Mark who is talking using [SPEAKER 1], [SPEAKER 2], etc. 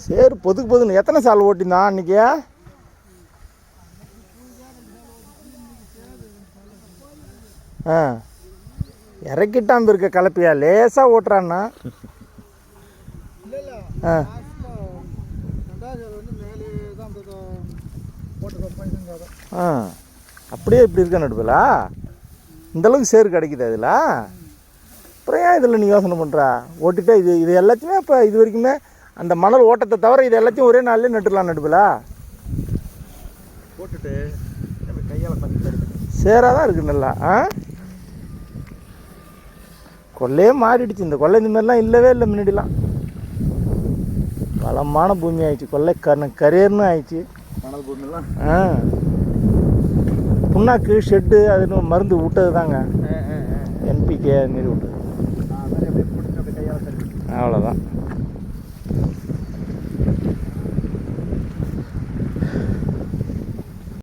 [SPEAKER 1] சரி பொதுன்னு எத்தனை சால் ஓட்டிந்தான் அன்றைக்கி? ஆ இறக்கிட்டாம்பு இருக்க கலப்பியா லேசாக ஓட்டுறான்னா? ஆ ஆ அப்படியே இப்படி இருக்க நடுவில் இந்தளவுக்கு சேரு கிடைக்குது அதில். அப்புறம் ஏன் இதில் நீ யோசனை பண்ணுறா? ஓட்டிட்டா இது எல்லாத்தையுமே இப்போ இது வரைக்குமே அந்த மணல் ஓட்டத்தை தவிர இது எல்லாத்தையும் ஒரே நாள்லேயே நட்டுடலாம் நடுவில்.
[SPEAKER 2] போட்டுட்டு கையால் பண்ணி
[SPEAKER 1] சேராக தான் இருக்குது நல்லா. ஆ கொள்ளையே மாறிடுச்சு. இந்த கொள்ளை இந்த மாதிரிலாம் இல்லவே இல்லை முன்னாடிலாம். வளமான பூமி ஆயிடுச்சு. கொள்ளை கரேர்னு ஆயிடுச்சு
[SPEAKER 2] மணல் பூமிலாம்.
[SPEAKER 1] ஆ புண்ணாக்கு ஷெட்டு அது மருந்து விட்டது தாங்க. NPK அதுமாரி விட்டது.
[SPEAKER 2] கையால்
[SPEAKER 1] அவ்வளோதான்.